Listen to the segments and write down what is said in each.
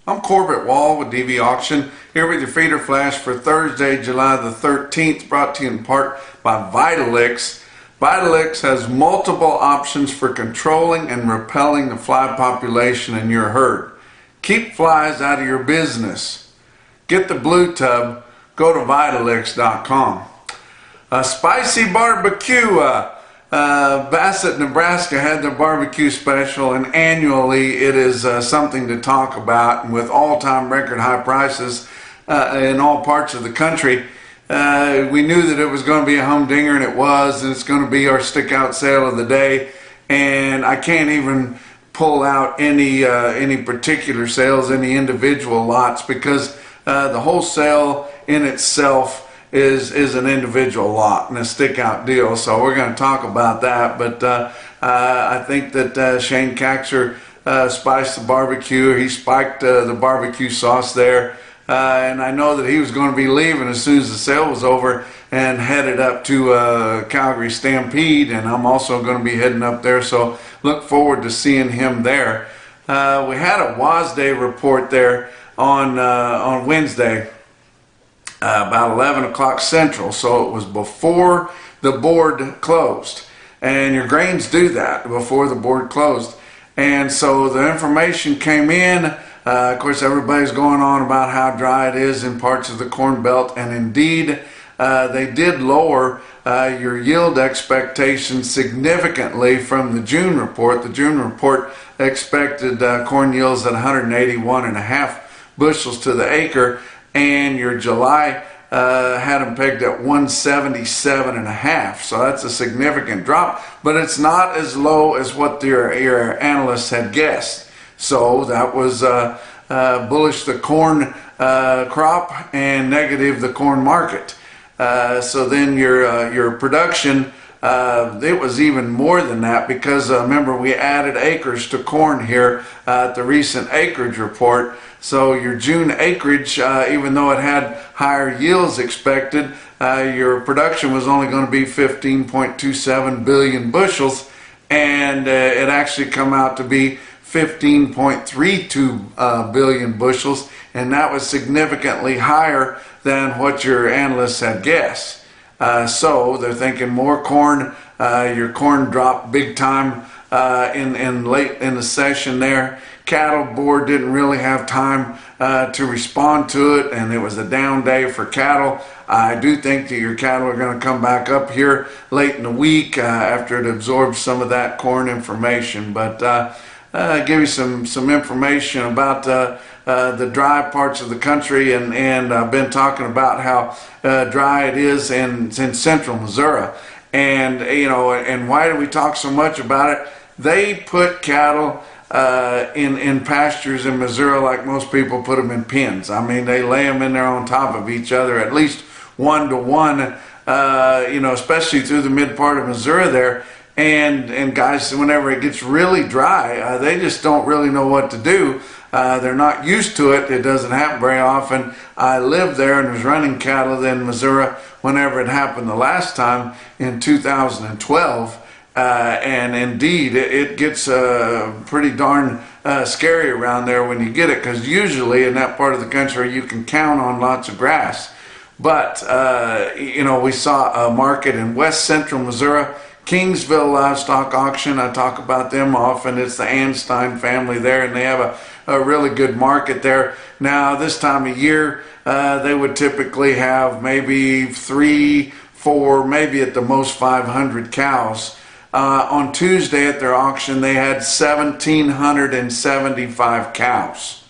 I'm Corbett Wall with DV Auction, here with your feeder flash for Thursday, July the 13th, brought to you in part by Vitalix. Vitalix has multiple options for controlling and repelling the fly population in your herd. Keep flies out of your business. Get the blue tub, go to Vitalix.com. A spicy barbecue. Bassett, Nebraska had their barbecue special, and annually it is something to talk about. And with all-time record high prices in all parts of the country, we knew that it was going to be a humdinger, and it was, and it's going to be our stick-out sale of the day. And I can't even pull out any particular sales, any individual lots, because the whole sale in itself is an individual lot and a stick out deal. So we're going to talk about that. But I think that Shane Caxer spiced the barbecue. He spiked the barbecue sauce there. And I know that he was going to be leaving as soon as the sale was over and headed up to Calgary Stampede. And I'm also going to be heading up there. So look forward to seeing him there. We had a WASDE report there on Wednesday. About 11 o'clock Central, so it was before the board closed. And your grains do that before the board closed. And so the information came in. Of course, everybody's going on about how dry it is in parts of the Corn Belt, and indeed, they did lower your yield expectations significantly from the June report. The June report expected corn yields at 181.5 bushels to the acre, and your July had them pegged at 177.5. So that's a significant drop, but it's not as low as what your analysts had guessed. So that was bullish the corn crop and negative the corn market. So then your production, it was even more than that, because remember, we added acres to corn here at the recent acreage report. So your June acreage, even though it had higher yields expected, your production was only going to be 15.27 billion bushels, and it actually come out to be 15.32 billion bushels, and that was significantly higher than what your analysts had guessed. So they're thinking more corn. Your corn dropped big time in late in the session there. Cattle board didn't really have time to respond to it, and it was a down day for cattle. I do think that your cattle are going to come back up here late in the week after it absorbs some of that corn information. But give you some information about the dry parts of the country, and I've been talking about how dry it is in central Missouri. And and why do we talk so much about it? They put cattle in pastures in Missouri like most people put them in pens. I mean, they lay them in there on top of each other, at least 1 to 1, especially through the mid part of Missouri there. And guys, whenever it gets really dry, they just don't really know what to do. They're not used to it. It doesn't happen very often. I lived there and was running cattle in Missouri whenever it happened the last time in 2012. And indeed, it gets pretty darn scary around there when you get it, because usually in that part of the country you can count on lots of grass. But, we saw a market in west central Missouri, Kingsville Livestock Auction. I talk about them often. It's the Anstein family there, and they have a really good market there. Now, this time of year, they would typically have maybe 3, 4, maybe at the most 500 cows. On Tuesday at their auction, they had 1,775 cows.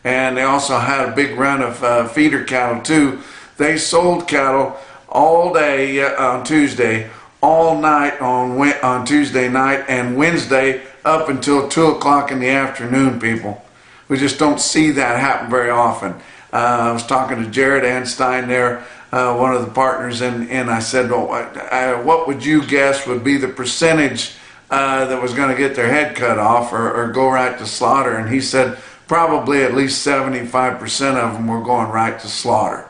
And they also had a big run of feeder cattle too. They sold cattle all day on Tuesday, all night on Tuesday night, and Wednesday up until 2 o'clock in the afternoon, people. We just don't see that happen very often. I was talking to Jared Anstein there, one of the partners, and I said, what would you guess would be the percentage that was going to get their head cut off or go right to slaughter? And he said probably at least 75% of them were going right to slaughter.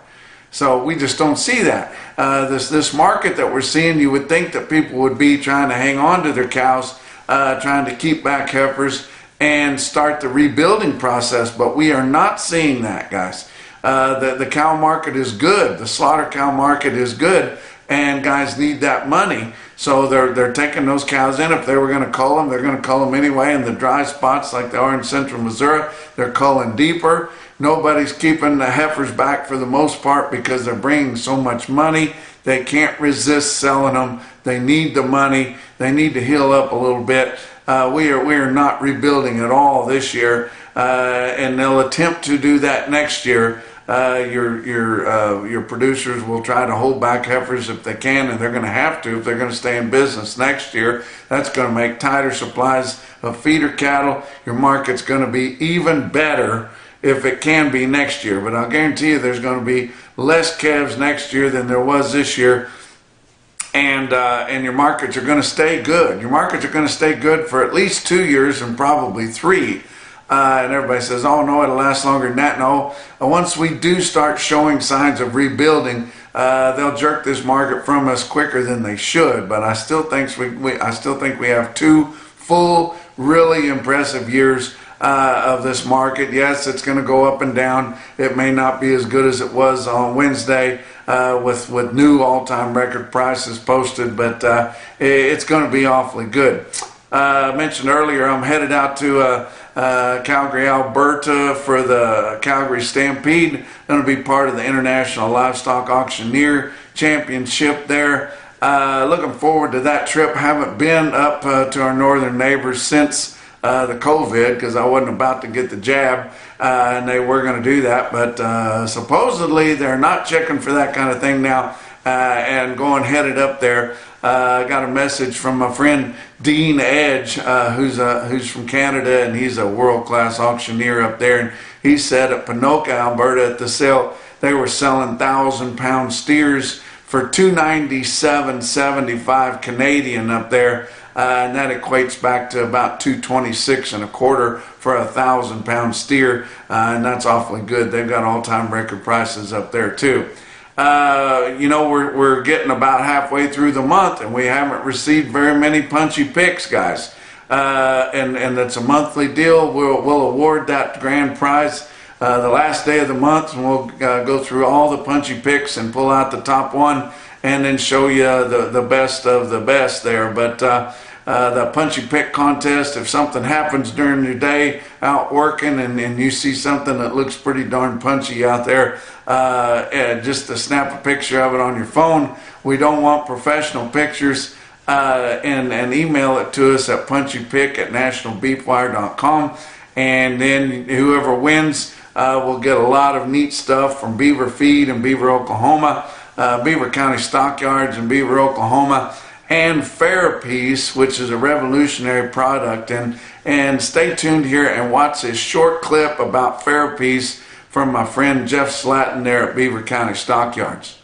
So we just don't see that. This market that we're seeing, you would think that people would be trying to hang on to their cows, trying to keep back heifers, and start the rebuilding process, but we are not seeing that, guys. The cow market is good. The slaughter cow market is good, and guys need that money. So they're taking those cows in. If they were going to cull them, they're going to cull them anyway in the dry spots like they are in central Missouri. They're culling deeper. Nobody's keeping the heifers back for the most part because they're bringing so much money. They can't resist selling them. They need the money. They need to heal up a little bit. We are not rebuilding at all this year, and they'll attempt to do that next year. Your producers will try to hold back heifers if they can, and they're going to have to if they're going to stay in business next year. That's going to make tighter supplies of feeder cattle. Your market's going to be even better if it can be next year. But I'll guarantee you there's going to be less calves next year than there was this year. And your markets are going to stay good. Your markets are going to stay good for at least 2 years and probably 3. And everybody says, oh no, it'll last longer than that. No, once we do start showing signs of rebuilding, they'll jerk this market from us quicker than they should. But I still think we have 2 full, really impressive years of this market. Yes, it's going to go up and down. It may not be as good as it was on Wednesday with new all-time record prices posted, but it's going to be awfully good. I mentioned earlier I'm headed out to Calgary, Alberta for the Calgary Stampede. Going to be part of the International Livestock Auctioneer Championship there. Looking forward to that trip. Haven't been up to our northern neighbors since the COVID, because I wasn't about to get the jab, and they were going to do that, but supposedly they're not checking for that kind of thing now, and headed up there. I got a message from my friend Dean Edge, who's from Canada, and he's a world-class auctioneer up there, and he said at Pinoka, Alberta, at the sale, they were selling 1,000-pound steers for $297.75 Canadian up there. And that equates back to about $226 and a quarter for a 1,000-pound steer, and that's awfully good. They've got all-time record prices up there too. We're getting about halfway through the month, and we haven't received very many punchy picks, guys. And that's a monthly deal. We'll award that grand prize the last day of the month, and we'll go through all the punchy picks and pull out the top one, and then show you the best of the best there. But the punchy pick contest, if something happens during your day out working and you see something that looks pretty darn punchy out there, and just to snap a picture of it on your phone. We don't want professional pictures, and email it to us at punchypick@nationalbeefwire.com, and then whoever wins will get a lot of neat stuff from Beaver Feed and Beaver, Oklahoma, Beaver County Stockyards in Beaver, Oklahoma, and Fairpiece, which is a revolutionary product. And stay tuned here and watch this short clip about Fairpiece from my friend Jeff Slatton there at Beaver County Stockyards.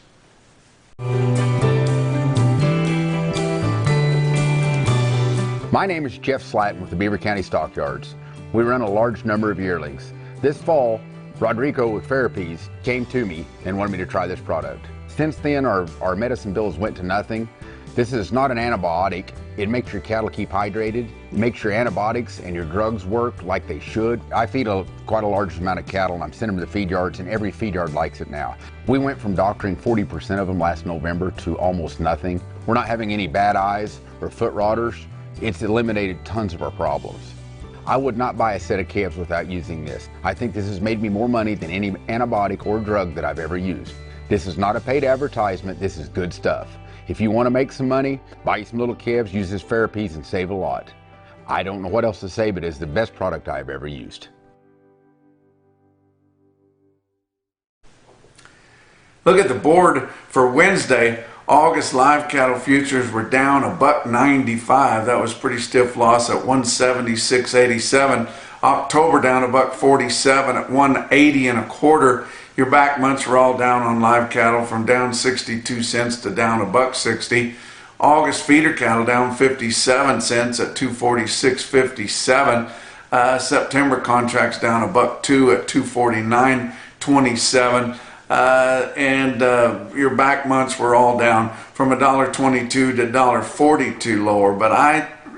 My name is Jeff Slatton with the Beaver County Stockyards. We run a large number of yearlings. This fall, Rodrigo with Fairpiece came to me and wanted me to try this product. Since then, our medicine bills went to nothing. This is not an antibiotic. It makes your cattle keep hydrated. It makes your antibiotics and your drugs work like they should. I feed quite a large amount of cattle, and I'm sending them to the feed yards, and every feed yard likes it now. We went from doctoring 40% of them last November to almost nothing. We're not having any bad eyes or foot rotters. It's eliminated tons of our problems. I would not buy a set of calves without using this. I think this has made me more money than any antibiotic or drug that I've ever used. This is not a paid advertisement. This is good stuff. If you want to make some money, buy you some little calves, use this Fairpiece and save a lot. I don't know what else to say, but it's the best product I've ever used. Look at the board for Wednesday. August live cattle futures were down $1.95. That was pretty stiff loss at 176.87. October down $1.47 at 180 and a quarter. Your back months were all down on live cattle, from down 62 cents to down $1.60. August feeder cattle down 57 cents at 246.57. September contracts down $1.02 at 249.27. And your back months were all down from $1.22 to $1.42 lower. But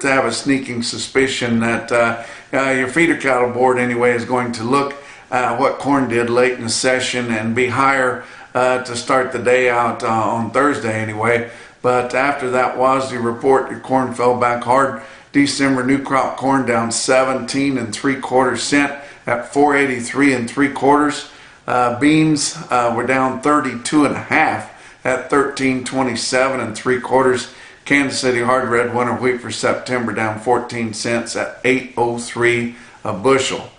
to have a sneaking suspicion that your feeder cattle board anyway is going to look at what corn did late in the session and be higher to start the day out on Thursday anyway. But after that WASDE report, your corn fell back hard. December new crop corn down 17 3/4 cents at 483 3/4. Beans were down 32.5 at 1327 3/4. Kansas City hard red winter wheat for September down 14 cents at 803 a bushel.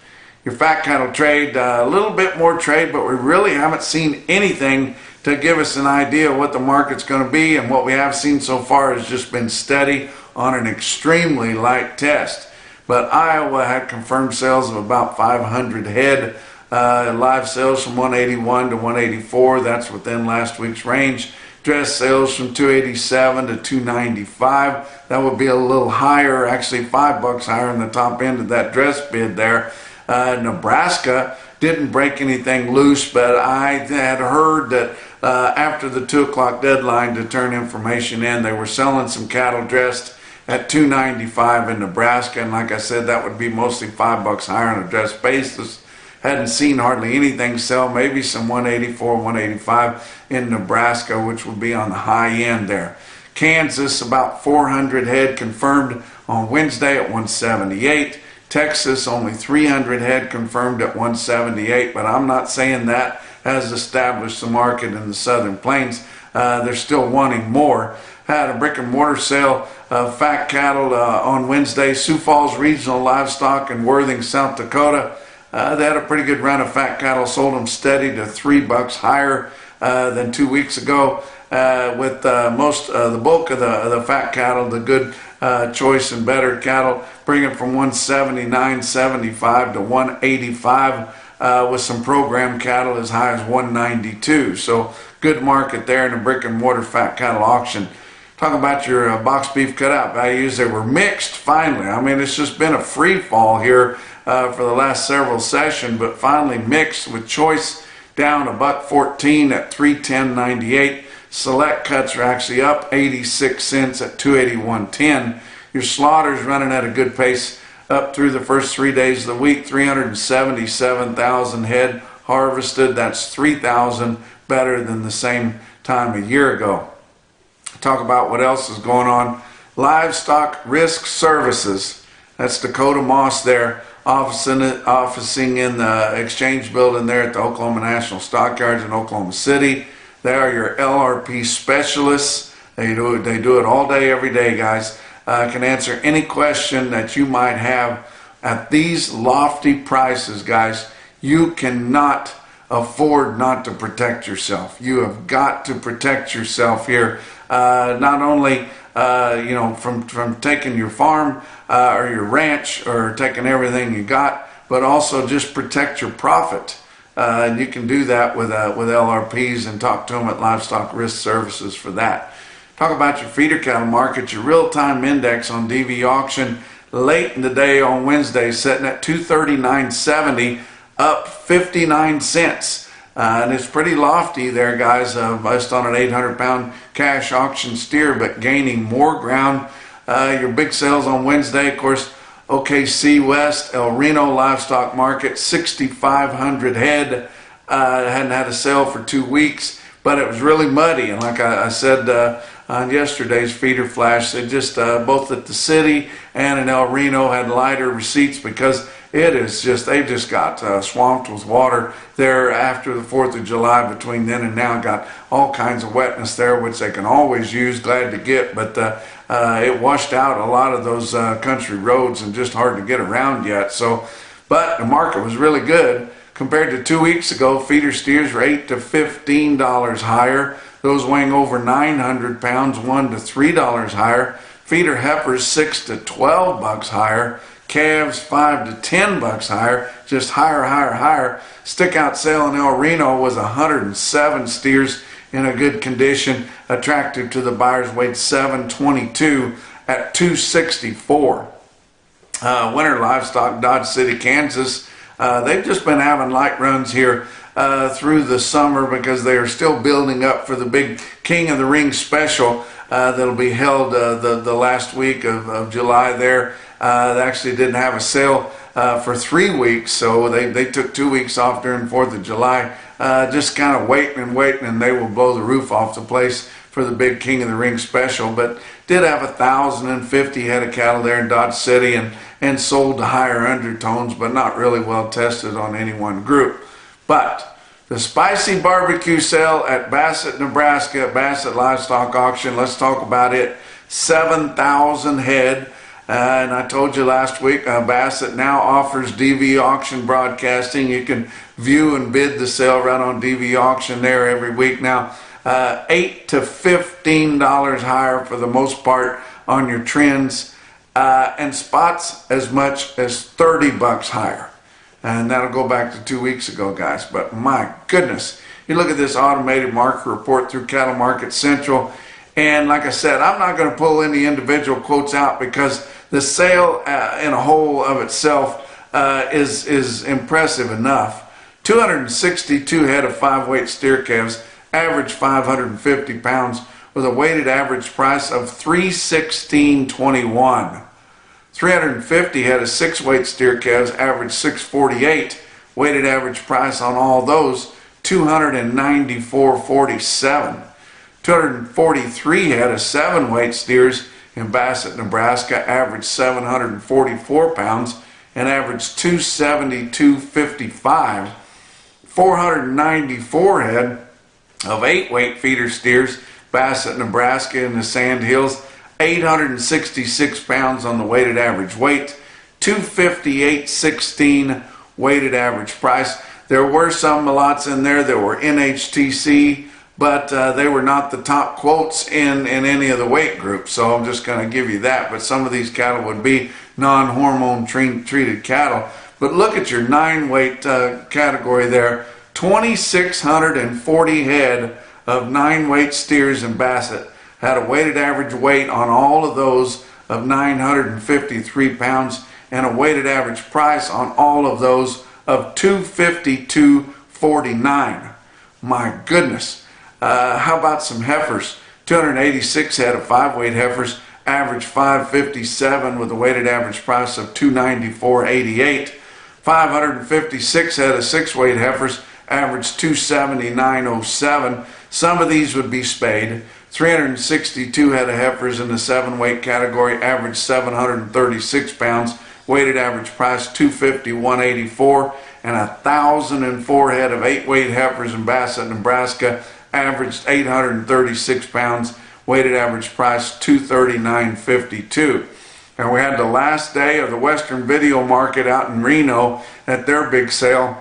Your fat cattle trade, a little bit more trade, but we really haven't seen anything to give us an idea of what the market's going to be, and what we have seen so far has just been steady on an extremely light test. But Iowa had confirmed sales of about 500 head, live sales from 181 to 184, that's within last week's range. Dress sales from 287 to 295, that would be a little higher, actually $5 higher in the top end of that dress bid there. Nebraska didn't break anything loose, but I had heard that after the 2 o'clock deadline to turn information in, they were selling some cattle dressed at $295 in Nebraska, and like I said, that would be mostly $5 higher on a dress basis. Hadn't seen hardly anything sell, maybe some 184, 185 in Nebraska, which would be on the high end there. Kansas, about 400 head confirmed on Wednesday at 178. Texas, only 300 head confirmed at 178, but I'm not saying that has established the market in the Southern Plains. They're still wanting more. Had a brick and mortar sale of fat cattle on Wednesday. Sioux Falls Regional Livestock in Worthing, South Dakota. They had a pretty good run of fat cattle, sold them steady to $3 higher than 2 weeks ago. With the bulk of the fat cattle, the good choice and better cattle, bringing from 179.75 to 185, with some program cattle as high as 192. So good market there in the brick and mortar fat cattle auction. Talk about your box beef cutout values. They were mixed finally. I mean, it's just been a free fall here for the last several sessions, but finally mixed, with choice down $1.14 at 310.98. Select cuts are actually up 86 cents at 281.10. Your slaughters running at a good pace up through the first 3 days of the week. 377,000 head harvested. That's 3,000 better than the same time a year ago. Talk about what else is going on. Livestock Risk Services. That's Dakota Moss there, officing in the exchange building there at the Oklahoma National Stockyards in Oklahoma City. They are your LRP specialists. They do it all day, every day, guys. Can answer any question that you might have at these lofty prices, guys. You cannot afford not to protect yourself. You have got to protect yourself here. Not only from taking your farm or your ranch or taking everything you got, but also just protect your profit. And you can do that with LRPs, and talk to them at Livestock Risk Services for that. Talk about your feeder cattle market. Your real-time index on DV auction late in the day on Wednesday, sitting at 239.70, up 59 cents. And it's pretty lofty there, guys, based on an 800-pound cash auction steer, but gaining more ground. Your big sales on Wednesday, of course, OKC West, El Reno Livestock Market, 6,500 head. Hadn't had a sale for 2 weeks, but it was really muddy. And like I said on yesterday's feeder flash, they just both at the city and in El Reno had lighter receipts, because they've just got swamped with water there after the 4th of July. Between then and now, got all kinds of wetness there, which they can always use, glad to get, but it washed out a lot of those country roads and just hard to get around yet. So, but the market was really good compared to 2 weeks ago. Feeder steers were $8 to $15 higher. Those weighing over 900 pounds, $1 to $3 higher. Feeder heifers $6 to $12 higher. Calves $5 to $10 higher, just higher. Stick out sale in El Reno was 107 steers in a good condition, attractive to the buyers, weighed 722 at 264. Winter Livestock, Dodge City, Kansas. They've just been having light runs here through the summer, because they are still building up for the big King of the Ring special. that'll be held the last week of July there. They actually didn't have a sale for 3 weeks, so they took 2 weeks off during 4th of July, just kind of waiting, and they will blow the roof off the place for the big King of the Ring special. But did have 1,050 head of cattle there in Dodge City, and sold to higher undertones, but not really well tested on any one group. But the spicy barbecue sale at Bassett, Nebraska, Bassett Livestock Auction, let's talk about it. 7,000 head. And I told you last week, Bassett now offers DV auction broadcasting. You can view and bid the sale right on DV auction there every week now. $8 to $15 higher for the most part on your trends, and spots as much as $30 higher. And that'll go back to 2 weeks ago, guys. But my goodness, you look at this automated market report through Cattle Market Central, and like I said, I'm not going to pull any individual quotes out because the sale in a whole of itself is impressive enough. 262 head of 5-weight steer calves, average 550 pounds, with a weighted average price of $316.21. 350 head of 6-weight steer calves, average $648. Weighted average price on all those, $294.47. 243 head of 7-weight steers in Bassett, Nebraska, average 744 pounds and average $272.55. 494 head of 8-weight feeder steers, Bassett, Nebraska, in the Sand Hills, 866 pounds on the weighted average weight, $258.16 weighted average price. There were some lots in there that were NHTC, but they were not the top quotes in any of the weight groups, so I'm just going to give you that. But some of these cattle would be non-hormone treated cattle. But look at your 9-weight category there. 2,640 head of 9-weight steers in Bassett had a weighted average weight on all of those of 953 pounds and a weighted average price on all of those of $252.49. My goodness. How about some heifers? 286 head of 5-weight heifers, average 557 with a weighted average price of $294.88. 556 head of 6-weight heifers, average $279.07. Some of these would be spayed. 362 head of heifers in the 7-weight category, average 736 pounds, weighted average price $251.84. And 1,004 head of 8-weight heifers in Bassett, Nebraska, averaged 836 pounds, weighted average price $239.52. And we had the last day of the Western Video Market out in Reno at their big sale.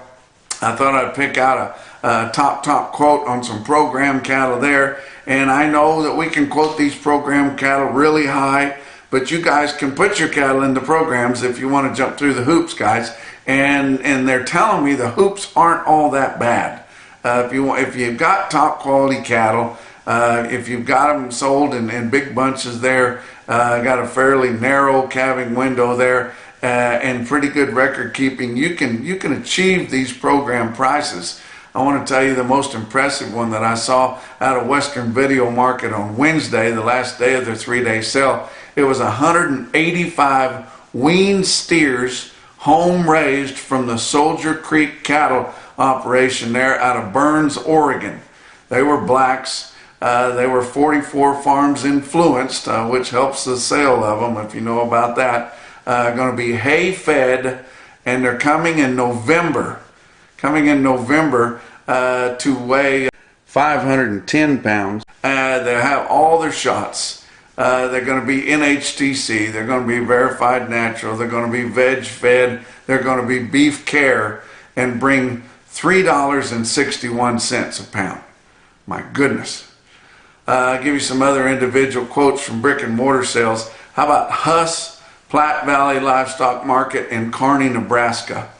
I thought I'd pick out a top quote on some program cattle there. And I know that we can quote these program cattle really high, but you guys can put your cattle into programs if you want to jump through the hoops, guys. And they're telling me the hoops aren't all that bad. If you've got top quality cattle, if you've got them sold in big bunches there, got a fairly narrow calving window there, and pretty good record keeping, you can achieve these program prices. I want to tell you the most impressive one that I saw out of Western Video Market on Wednesday, the last day of their 3-day sale. It was 185 weaned steers, home raised from the Soldier Creek cattle operation there out of Burns, Oregon. They were blacks. They were 44 farms influenced, which helps the sale of them, if you know about that. Going to be hay fed, and they're coming in November. To weigh 510 pounds. They have all their shots. They're going to be NHTC. They're going to be verified natural. They're going to be veg fed. They're going to be beef care, and bring $3.61 a pound. My goodness. I'll give you some other individual quotes from brick and mortar sales. How about Huss Platte Valley Livestock Market in Kearney, Nebraska?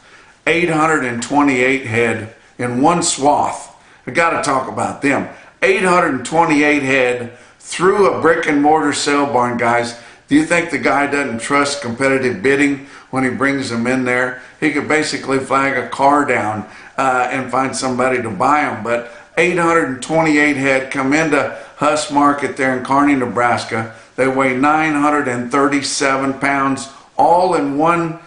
828 head in one swath. I got to talk about them. 828 head through a brick and mortar sale barn, guys. Do you think the guy doesn't trust competitive bidding when he brings them in there? He could basically flag a car down and find somebody to buy them. But 828 head come into Huss Market there in Kearney, Nebraska. They weigh 937 pounds, all in one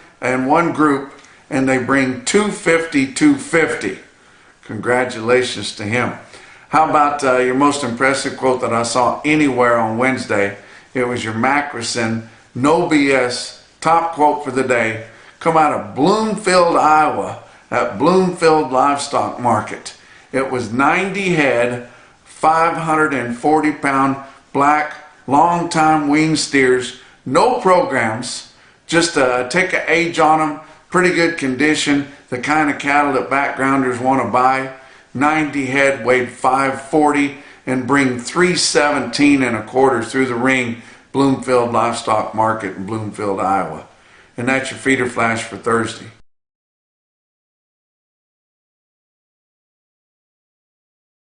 group, and they bring 250. Congratulations to him. How about your most impressive quote that I saw anywhere on Wednesday? It was your Macrocin No BS top quote for the day. Come out of Bloomfield, Iowa, at Bloomfield Livestock Market. It was 90 head, 540 pound black, long time wean steers, no programs, just take an age on them, pretty good condition, the kind of cattle that backgrounders want to buy. 90 head, weighed 540, and bring 317 and a quarter through the ring, Bloomfield Livestock Market in Bloomfield, Iowa. And that's your feeder flash for Thursday.